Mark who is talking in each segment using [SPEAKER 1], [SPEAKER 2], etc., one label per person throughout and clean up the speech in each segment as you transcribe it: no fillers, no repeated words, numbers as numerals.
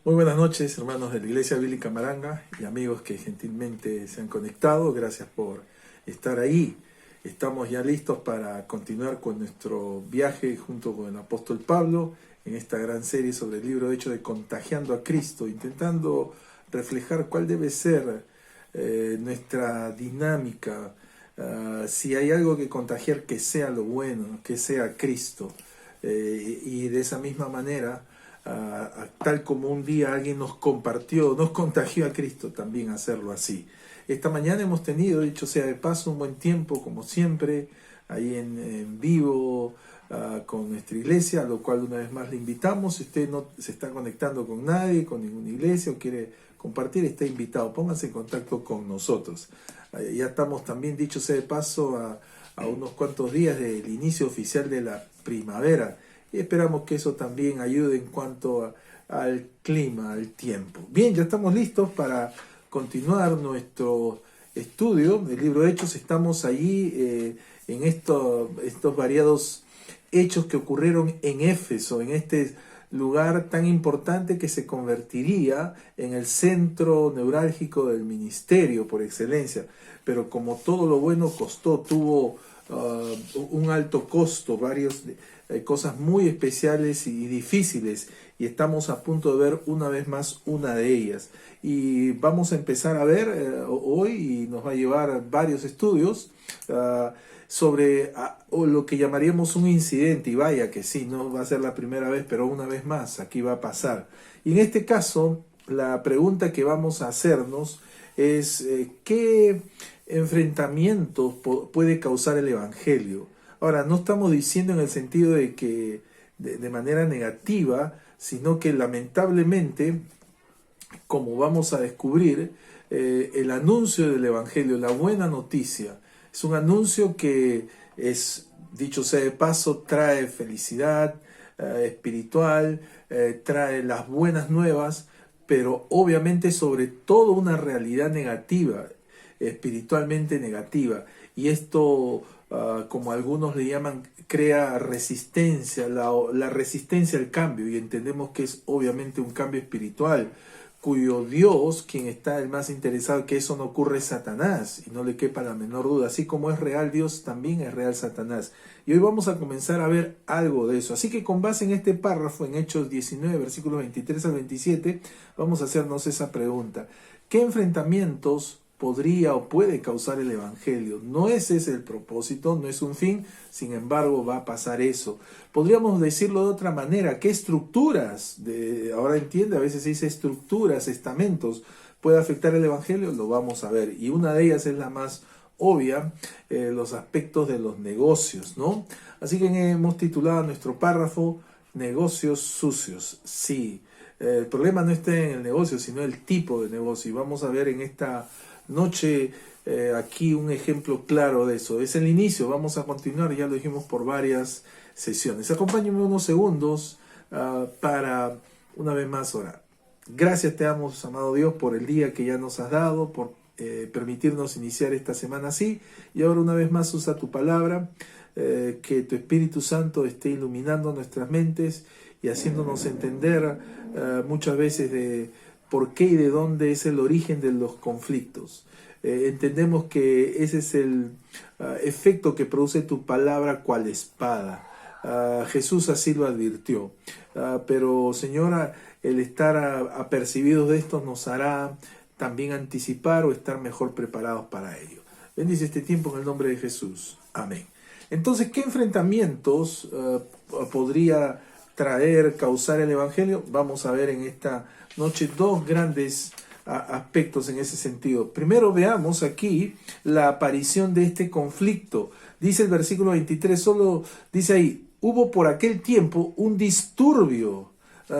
[SPEAKER 1] Muy buenas noches, hermanos de la Iglesia Bíblica Maranga y amigos que gentilmente se han conectado. Gracias por estar ahí. Estamos ya listos para continuar con nuestro viaje junto con el apóstol Pablo en esta gran serie sobre el libro de Hechos de Contagiando a Cristo, intentando reflejar cuál debe ser nuestra dinámica. Si hay algo que contagiar, que sea lo bueno, que sea Cristo. Y de esa misma manera, tal como un día alguien nos contagió a Cristo, también hacerlo así. Esta mañana hemos tenido, dicho sea de paso, un buen tiempo, como siempre, ahí en vivo con nuestra iglesia, a lo cual una vez más le invitamos. Si usted no se está conectando con nadie, con ninguna iglesia, o quiere compartir, está invitado. Pónganse en contacto con nosotros. Ya estamos también, dicho sea de paso, a unos cuantos días del inicio oficial de la primavera. Y esperamos que eso también ayude en cuanto al clima, al tiempo. Bien, ya estamos listos para continuar nuestro estudio del libro de Hechos. Estamos allí en estos variados hechos que ocurrieron en Éfeso, en este lugar tan importante que se convertiría en el centro neurálgico del ministerio por excelencia. Pero como todo lo bueno tuvo un alto costo, varios cosas muy especiales y difíciles, y estamos a punto de ver una vez más una de ellas. Y vamos a empezar a ver hoy, y nos va a llevar varios estudios sobre lo que llamaríamos un incidente, y vaya que sí, no va a ser la primera vez, pero una vez más aquí va a pasar. Y en este caso, la pregunta que vamos a hacernos es ¿qué enfrentamientos puede causar el Evangelio? Ahora, no estamos diciendo en el sentido de que de manera negativa, sino que lamentablemente, como vamos a descubrir, el anuncio del Evangelio, la buena noticia, es un anuncio que es, dicho sea de paso, trae felicidad espiritual, trae las buenas nuevas, pero obviamente sobre todo una realidad negativa, espiritualmente negativa. Y esto, como algunos le llaman, crea resistencia, la resistencia al cambio, y entendemos que es obviamente un cambio espiritual, cuyo Dios, quien está el más interesado que eso no ocurre, es Satanás, y no le quepa la menor duda. Así como es real Dios, también es real Satanás. Y hoy vamos a comenzar a ver algo de eso. Así que con base en este párrafo, en Hechos 19, versículos 23 al 27, vamos a hacernos esa pregunta. ¿Qué enfrentamientos podría o puede causar el Evangelio? No es ese el propósito, no es un fin, sin embargo va a pasar eso. Podríamos decirlo de otra manera, ¿qué estructuras, ahora entiende, a veces se dice estructuras, estamentos, puede afectar el Evangelio? Lo vamos a ver, y una de ellas es la más obvia, los aspectos de los negocios, ¿no? Así que hemos titulado nuestro párrafo Negocios sucios. Sí, el problema no está en el negocio, sino el tipo de negocio, y vamos a ver en esta noche aquí un ejemplo claro de eso. Es el inicio, vamos a continuar, ya lo dijimos, por varias sesiones. Acompáñenme unos segundos para una vez más orar. Gracias te damos, amado Dios, por el día que ya nos has dado, por permitirnos iniciar esta semana así, y ahora una vez más usa tu palabra, que tu Espíritu Santo esté iluminando nuestras mentes y haciéndonos entender muchas veces de por qué y de dónde es el origen de los conflictos. Entendemos que ese es el efecto que produce tu palabra cual espada. Jesús así lo advirtió. Pero, Señora, el estar apercibidos de esto nos hará también anticipar o estar mejor preparados para ello. Bendice este tiempo en el nombre de Jesús. Amén. Entonces, ¿qué enfrentamientos podría causar el Evangelio? Vamos a ver en esta noche dos grandes aspectos en ese sentido. Primero veamos aquí la aparición de este conflicto. Dice el versículo 23, solo dice ahí, hubo por aquel tiempo un disturbio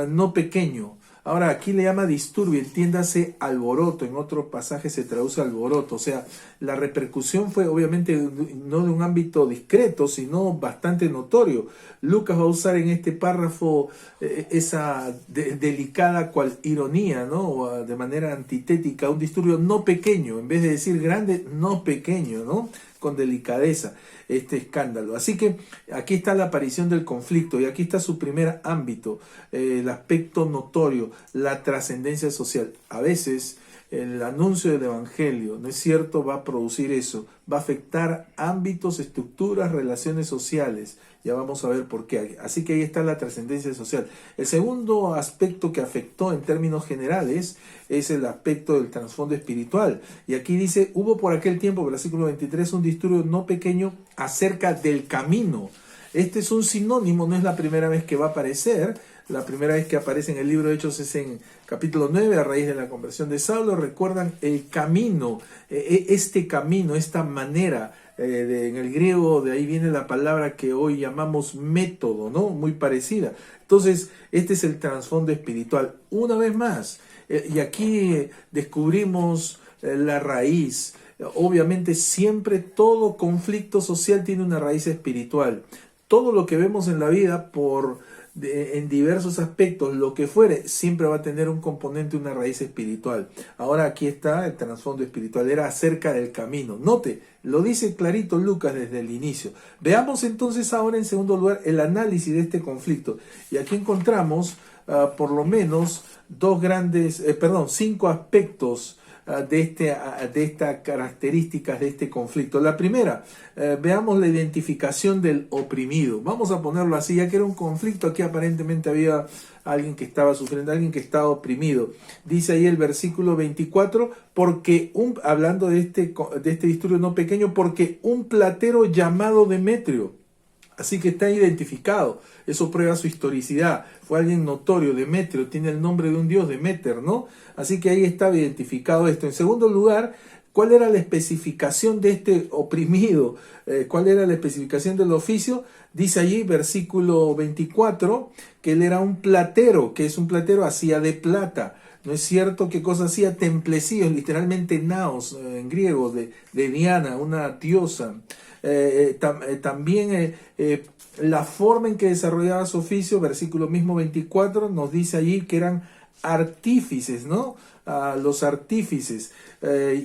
[SPEAKER 1] no pequeño. Ahora aquí le llama disturbio, entiéndase alboroto, en otro pasaje se traduce alboroto, o sea, la repercusión fue obviamente no de un ámbito discreto, sino bastante notorio. Lucas va a usar en este párrafo esa delicada cual ironía, ¿no? De manera antitética, un disturbio no pequeño, en vez de decir grande, no pequeño, ¿no? con delicadeza este escándalo. Así que aquí está la aparición del conflicto y aquí está su primer ámbito, el aspecto notorio, la trascendencia social. A veces el anuncio del Evangelio, ¿no es cierto?, va a producir eso, va a afectar ámbitos, estructuras, relaciones sociales. Ya vamos a ver por qué. Así que ahí está la trascendencia social. El segundo aspecto que afectó en términos generales es el aspecto del trasfondo espiritual. Y aquí dice, hubo por aquel tiempo, versículo 23, un disturbio no pequeño acerca del camino. Este es un sinónimo, no es la primera vez que va a aparecer. La primera vez que aparece en el libro de Hechos es en capítulo 9, a raíz de la conversión de Saulo. Recuerdan el camino, este camino, esta manera, en el griego de ahí viene la palabra que hoy llamamos método, ¿no? Muy parecida. Entonces, este es el trasfondo espiritual. Una vez más, y aquí descubrimos la raíz. Obviamente siempre todo conflicto social tiene una raíz espiritual. Todo lo que vemos en la vida en diversos aspectos, lo que fuere, siempre va a tener un componente, una raíz espiritual. Ahora aquí está el trasfondo espiritual, era acerca del camino. Note, lo dice clarito Lucas desde el inicio. Veamos entonces ahora en segundo lugar el análisis de este conflicto. Y aquí encontramos por lo menos cinco aspectos de estas características de este conflicto. La primera, veamos la identificación del oprimido. Vamos a ponerlo así, ya que era un conflicto, aquí aparentemente había alguien que estaba sufriendo, alguien que estaba oprimido. Dice ahí el versículo 24, hablando de este disturbio no pequeño, porque un platero llamado Demetrio. Así que está identificado, eso prueba su historicidad, fue alguien notorio, Demetrio, tiene el nombre de un dios, Demeter, ¿no? Así que ahí estaba identificado esto. En segundo lugar, ¿cuál era la especificación de este oprimido? ¿Cuál era la especificación del oficio? Dice allí, versículo 24, que él era un platero, que es un platero, hacía de plata. ¿No es cierto? ¿Qué cosa hacía? Templecillos, literalmente naos, en griego, de Diana, una diosa. También la forma en que desarrollaba su oficio, versículo mismo 24, nos dice allí que eran artífices, ¿no? Los artífices.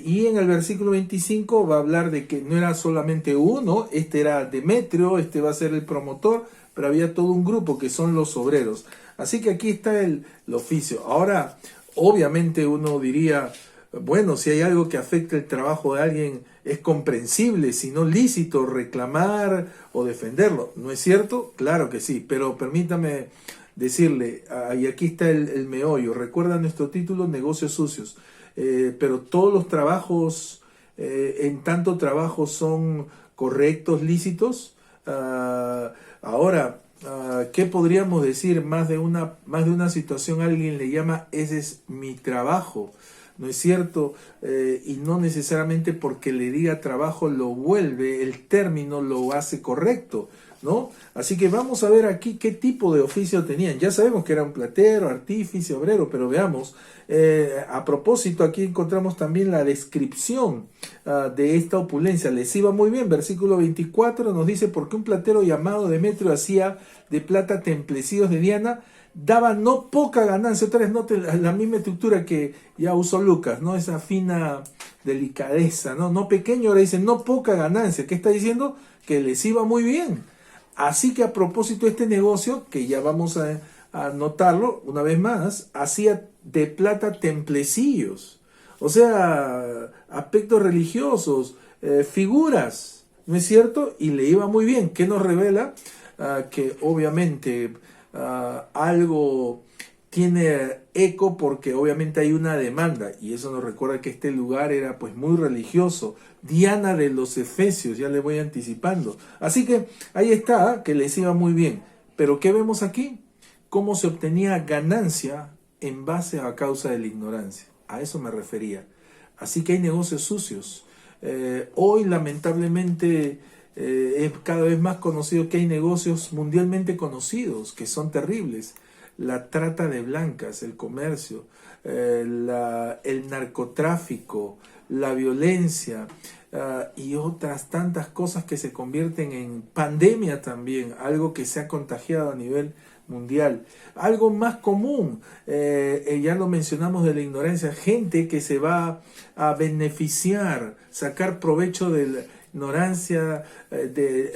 [SPEAKER 1] Y en el versículo 25 va a hablar de que no era solamente uno, este era Demetrio, este va a ser el promotor, pero había todo un grupo que son los obreros. Así que aquí está el oficio. Ahora, obviamente uno diría, bueno, si hay algo que afecta el trabajo de alguien, es comprensible, si no lícito, reclamar o defenderlo. ¿No es cierto? Claro que sí, pero permítame decirle, y aquí está el meollo. Recuerda nuestro título, Negocios Sucios. Pero todos los trabajos, en tanto trabajo, son correctos, lícitos. Ahora, ¿qué podríamos decir? Más de una situación alguien le llama, ese es mi trabajo. ¿No es cierto? Y no necesariamente porque le diga trabajo lo vuelve, el término lo hace correcto, ¿no? Así que vamos a ver aquí qué tipo de oficio tenían. Ya sabemos que era un platero, artífice, obrero, pero veamos. A propósito, aquí encontramos también la descripción de esta opulencia. Les iba muy bien. Versículo 24 nos dice, porque un platero llamado Demetrio hacía de plata templecillos de Diana, daba no poca ganancia. Otra vez noten la misma estructura que ya usó Lucas, ¿no? Esa fina delicadeza, ¿no? No pequeño, ahora dice no poca ganancia. ¿Qué está diciendo? Que les iba muy bien. Así que a propósito de este negocio, que ya vamos a notarlo una vez más, hacía de plata templecillos. O sea, aspectos religiosos, figuras, ¿no es cierto? Y le iba muy bien. ¿Qué nos revela? Que obviamente algo tiene eco porque obviamente hay una demanda, y eso nos recuerda que este lugar era pues muy religioso. Diana de los Efesios, ya le voy anticipando. Así que ahí está, que les iba muy bien. Pero ¿qué vemos aquí? Cómo se obtenía ganancia en base a causa de la ignorancia. A eso me refería. Así que hay negocios sucios. Hoy lamentablemente es cada vez más conocido que hay negocios mundialmente conocidos que son terribles. La trata de blancas, el comercio, el narcotráfico, la violencia y otras tantas cosas que se convierten en pandemia también, algo que se ha contagiado a nivel mundial. Algo más común, ya lo mencionamos, de la ignorancia, gente que se va a beneficiar, sacar provecho del ignorancia,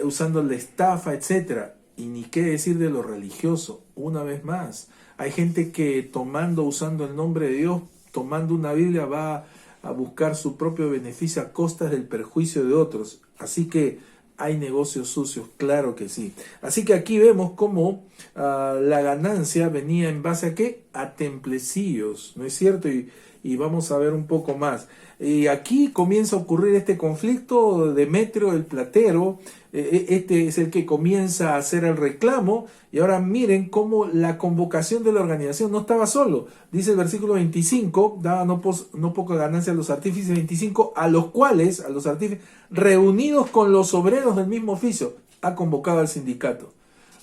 [SPEAKER 1] usando la estafa, etcétera. Y ni qué decir de lo religioso, una vez más. Hay gente que usando el nombre de Dios, tomando una Biblia, va a buscar su propio beneficio a costas del perjuicio de otros. Así que hay negocios sucios, claro que sí. Así que aquí vemos cómo la ganancia venía en base a ¿qué? A templecillos, ¿no es cierto? Y vamos a ver un poco más. Y aquí comienza a ocurrir este conflicto. Demetrio, el platero, este es el que comienza a hacer el reclamo. Y ahora miren cómo la convocación de la organización no estaba solo. Dice el versículo 25, daba no poca ganancia a los artífices, 25, a los cuales, a los artífices, reunidos con los obreros del mismo oficio, ha convocado al sindicato.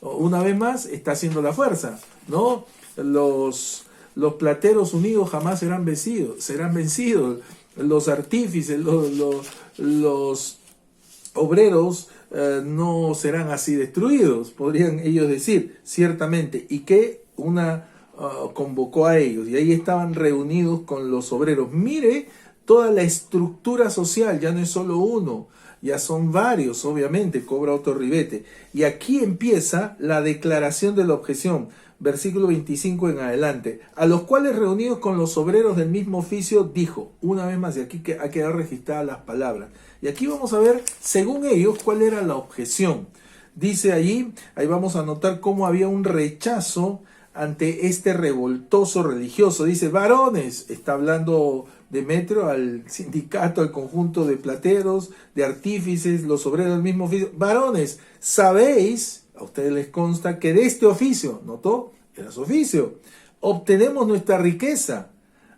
[SPEAKER 1] Una vez más, está haciendo la fuerza, ¿no? Los plateros unidos jamás serán vencidos. Los artífices, los obreros no serán así destruidos, podrían ellos decir, ciertamente. Y que convocó a ellos, y ahí estaban reunidos con los obreros. Mire toda la estructura social, ya no es solo uno, ya son varios, obviamente, cobra otro ribete. Y aquí empieza la declaración de la objeción. Versículo 25 en adelante, a los cuales reunidos con los obreros del mismo oficio, dijo, una vez más, y aquí ha quedado registradas las palabras. Y aquí vamos a ver, según ellos, cuál era la objeción. Dice allí, ahí vamos a notar cómo había un rechazo ante este revoltoso religioso. Dice, varones, está hablando Demetrio al sindicato, al conjunto de plateros, de artífices, los obreros del mismo oficio. Varones, sabéis, a ustedes les consta que de este oficio, ¿notó? Era su oficio, obtenemos nuestra riqueza.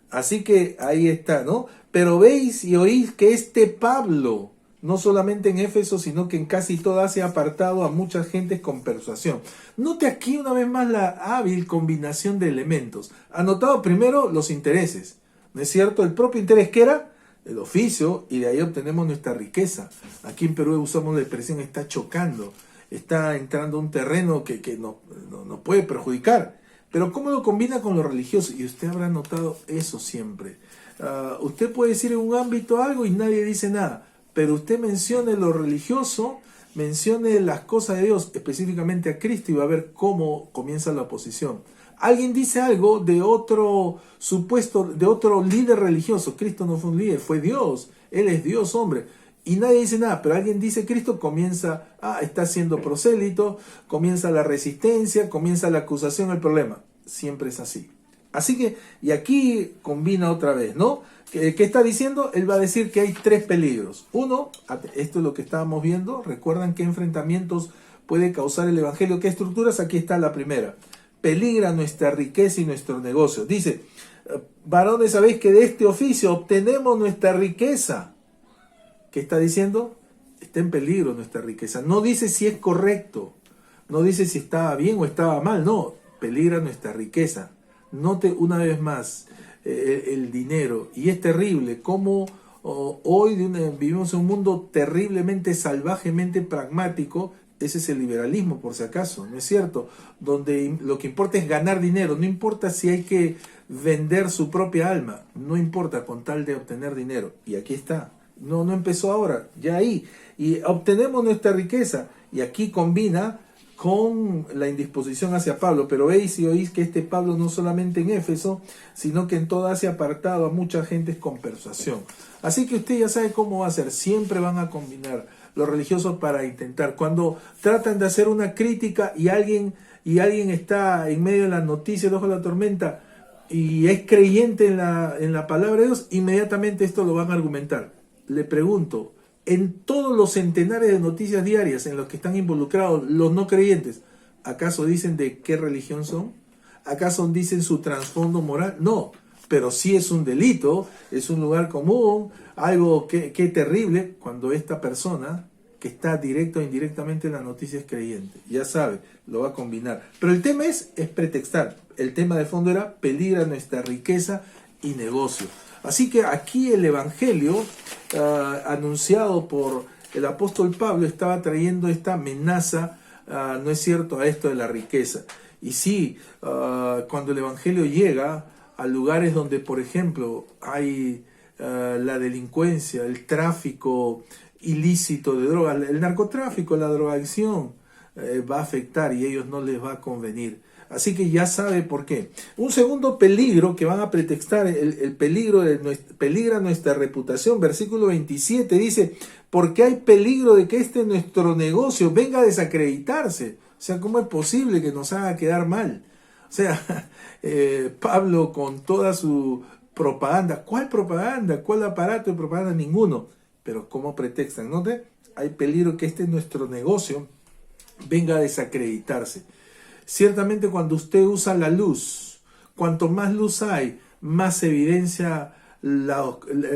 [SPEAKER 1] Así que ahí está, ¿no? Pero veis y oís que este Pablo, no solamente en Éfeso, sino que en casi toda Asia ha apartado a muchas gentes con persuasión. Note aquí una vez más la hábil combinación de elementos. Anotado primero los intereses, ¿no es cierto? El propio interés que era el oficio, y de ahí obtenemos nuestra riqueza. Aquí en Perú usamos la expresión está chocando. Está entrando a un terreno que nos puede perjudicar. Pero ¿cómo lo combina con lo religioso? Y usted habrá notado eso siempre. Usted puede decir en un ámbito algo y nadie dice nada. Pero usted mencione lo religioso, mencione las cosas de Dios, específicamente a Cristo, y va a ver cómo comienza la oposición. Alguien dice algo de otro líder religioso. Cristo no fue un líder, fue Dios. Él es Dios, hombre. Y nadie dice nada, pero alguien dice Cristo, comienza, está siendo prosélito, comienza la resistencia, comienza la acusación, el problema. Siempre es así. Así que, y aquí combina otra vez, ¿no? ¿Qué está diciendo? Él va a decir que hay tres peligros. Uno, esto es lo que estábamos viendo, recuerdan qué enfrentamientos puede causar el evangelio, qué estructuras, aquí está la primera. Peligra nuestra riqueza y nuestro negocio. Dice, varones, sabéis que de este oficio obtenemos nuestra riqueza. ¿Qué está diciendo? Está en peligro nuestra riqueza. No dice si es correcto, no dice si estaba bien o estaba mal, no, peligra nuestra riqueza. Note una vez más el dinero, y es terrible cómo hoy vivimos en un mundo terriblemente, salvajemente pragmático. Ese es el liberalismo, por si acaso, ¿no es cierto? Donde lo que importa es ganar dinero, no importa si hay que vender su propia alma, no importa con tal de obtener dinero. Y aquí está. No empezó ahora, ya ahí. Y obtenemos nuestra riqueza. Y aquí combina con la indisposición hacia Pablo. Pero veis y oís que este Pablo no solamente en Éfeso, sino que en toda Asia ha apartado a mucha gente con persuasión. Así que usted ya sabe cómo va a ser. Siempre van a combinar los religiosos para intentar. Cuando tratan de hacer una crítica y alguien está en medio de las noticias, debajo de la tormenta, y es creyente en la palabra de Dios, inmediatamente esto lo van a argumentar. Le pregunto, en todos los centenares de noticias diarias en los que están involucrados los no creyentes, ¿acaso dicen de qué religión son? ¿Acaso dicen su trasfondo moral? No, pero sí es un delito, es un lugar común, algo que terrible cuando esta persona que está directo o indirectamente en la noticia es creyente. Ya sabe, lo va a combinar. Pero el tema es pretextar. El tema de fondo era peligra nuestra riqueza y negocio. Así que aquí el evangelio anunciado por el apóstol Pablo estaba trayendo esta amenaza, ¿no es cierto?, a esto de la riqueza. Y sí, cuando el evangelio llega a lugares donde, por ejemplo, hay la delincuencia, el tráfico ilícito de drogas. El narcotráfico, la drogadicción va a afectar y a ellos no les va a convenir. Así que ya sabe por qué. Un segundo peligro que van a pretextar, el peligro peligra nuestra reputación. Versículo 27 dice, porque hay peligro de que nuestro negocio venga a desacreditarse. O sea, ¿cómo es posible que nos haga quedar mal? O sea, Pablo con toda su propaganda. ¿Cuál propaganda? ¿Cuál aparato de propaganda? Ninguno. Pero ¿cómo pretextan? ¿No? Hay peligro que nuestro negocio venga a desacreditarse. Ciertamente cuando usted usa la luz, cuanto más luz hay, más evidencia,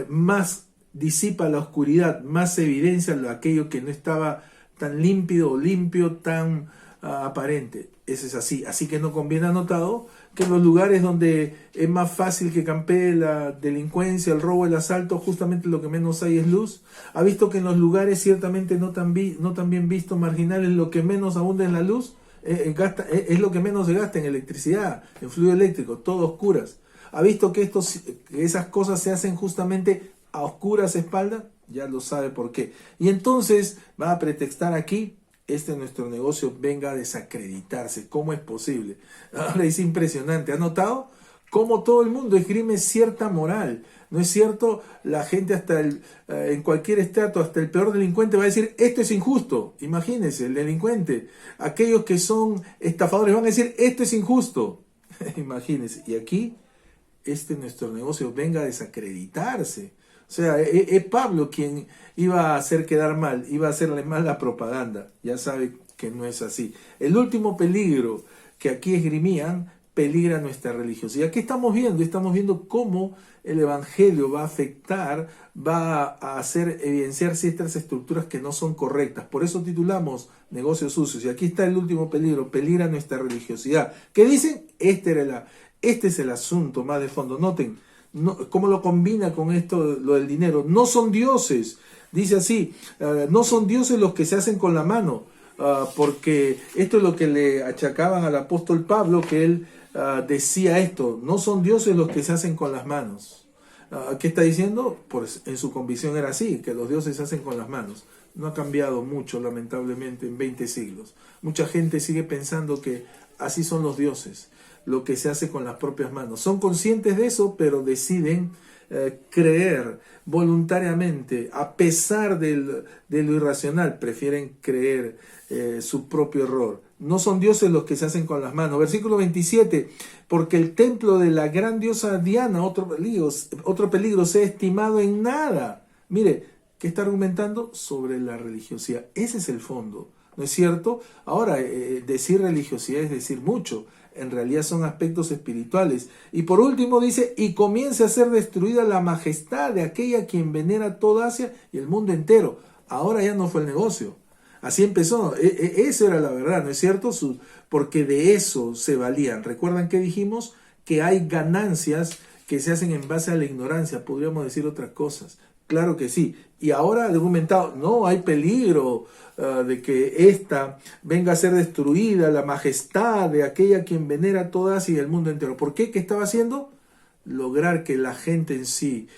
[SPEAKER 1] más disipa la oscuridad, más evidencia aquello que no estaba tan límpido o limpio, tan aparente. Eso es así. Así que no conviene, anotado, que en los lugares donde es más fácil que campee la delincuencia, el robo, el asalto, justamente lo que menos hay es luz. Ha visto que en los lugares ciertamente no tan bien vistos, marginales, lo que menos abunda es la luz. Es lo que menos se gasta en electricidad, en fluido eléctrico, todo oscuras. ¿Ha visto que esas cosas se hacen justamente a oscuras espaldas? Ya lo sabe por qué. Y entonces va a pretextar aquí, nuestro negocio venga a desacreditarse. ¿Cómo es posible? Ahora es impresionante. ¿Ha notado cómo todo el mundo esgrime cierta moral? ¿No es cierto? La gente en cualquier estrato, hasta el peor delincuente va a decir, esto es injusto. Imagínense, el delincuente. Aquellos que son estafadores van a decir, esto es injusto. Imagínense. Y aquí, nuestro negocio venga a desacreditarse. O sea, es Pablo quien iba a hacer quedar mal, iba a hacerle mal la propaganda. Ya sabe que no es así. El último peligro que aquí esgrimían, peligra nuestra religiosidad. ¿Qué estamos viendo? Estamos viendo cómo el evangelio va a afectar, va a hacer evidenciar ciertas estructuras que no son correctas. Por eso titulamos Negocios Sucios. Y aquí está el último peligro, peligra nuestra religiosidad. ¿Qué dicen? Este es el asunto más de fondo. Noten cómo lo combina con esto, lo del dinero. No son dioses. Dice así, no son dioses los que se hacen con la mano. Porque esto es lo que le achacaban al apóstol Pablo, que él decía esto, no son dioses los que se hacen con las manos. ¿Qué está diciendo? Pues en su convicción era así, que los dioses se hacen con las manos. No ha cambiado mucho, lamentablemente, en 20 siglos. Mucha gente sigue pensando que así son los dioses, lo que se hace con las propias manos. Son conscientes de eso, pero deciden creer voluntariamente, a pesar de lo irracional, prefieren creer su propio error. No son dioses los que se hacen con las manos. Versículo 27, porque el templo de la gran diosa Diana, otro peligro, sea estimado en nada. Mire, ¿qué está argumentando? Sobre la religiosidad. Ese es el fondo, ¿no es cierto? Ahora, decir religiosidad es decir mucho. En realidad son aspectos espirituales. Y por último dice, y comience a ser destruida la majestad de aquella quien venera toda Asia y el mundo entero. Ahora ya no fue el negocio. Así empezó. Eso era la verdad, ¿no es cierto? Porque de eso se valían. ¿Recuerdan que dijimos? Que hay ganancias que se hacen en base a la ignorancia. Podríamos decir otras cosas. Claro que sí. Y ahora argumentado, no, hay peligro de que esta venga a ser destruida, la majestad de aquella quien venera toda Asia y el mundo entero. ¿Por qué? ¿Qué estaba haciendo? Lograr que la gente en sí,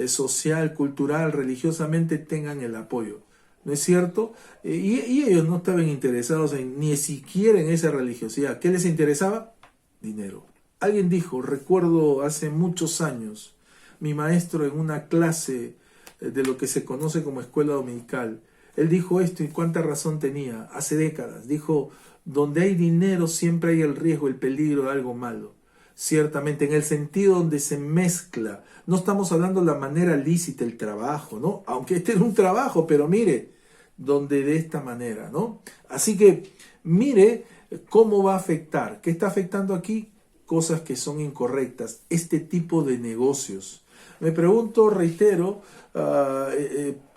[SPEAKER 1] social, cultural, religiosamente, tengan el apoyo. ¿No es cierto? Y ellos no estaban interesados ni siquiera en esa religiosidad. ¿Qué les interesaba? Dinero. Alguien dijo, recuerdo hace muchos años, mi maestro en una clase de lo que se conoce como escuela dominical, él dijo esto y cuánta razón tenía, hace décadas, dijo, donde hay dinero siempre hay el riesgo, el peligro de algo malo. Ciertamente, en el sentido donde se mezcla, no estamos hablando de la manera lícita, el trabajo, ¿no? Aunque este es un trabajo, pero mire, donde de esta manera, ¿no? Así que, mire cómo va a afectar. ¿Qué está afectando aquí? Cosas que son incorrectas, este tipo de negocios. Me pregunto, reitero,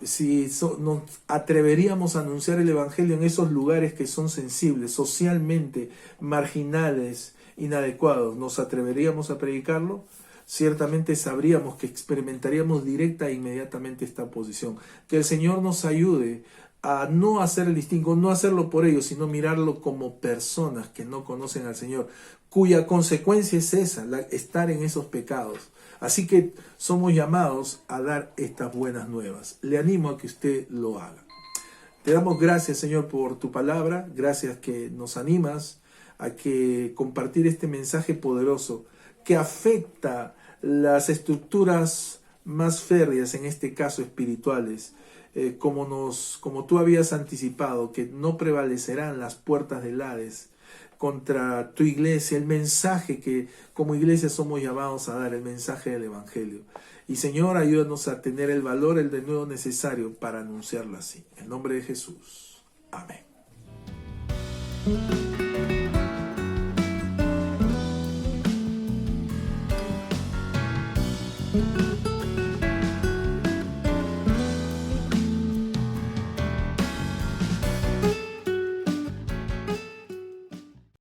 [SPEAKER 1] si nos atreveríamos a anunciar el evangelio en esos lugares que son sensibles, socialmente marginales, inadecuados. ¿Nos atreveríamos a predicarlo? Ciertamente sabríamos que experimentaríamos directa e inmediatamente esta oposición. Que el Señor nos ayude a no hacer el distingo, no hacerlo por ellos, sino mirarlo como personas que no conocen al Señor. cuya consecuencia es esa, estar en esos pecados. Así que somos llamados a dar estas buenas nuevas. Le animo a que usted lo haga. Te damos gracias, Señor, por tu palabra. Gracias que nos animas a que compartir este mensaje poderoso que afecta las estructuras más férreas, en este caso espirituales, como tú habías anticipado, que no prevalecerán las puertas del Hades contra tu iglesia, el mensaje que como iglesia somos llamados a dar, el mensaje del Evangelio. Y Señor, ayúdanos a tener el valor, el denuedo necesario para anunciarlo así. En nombre de Jesús. Amén.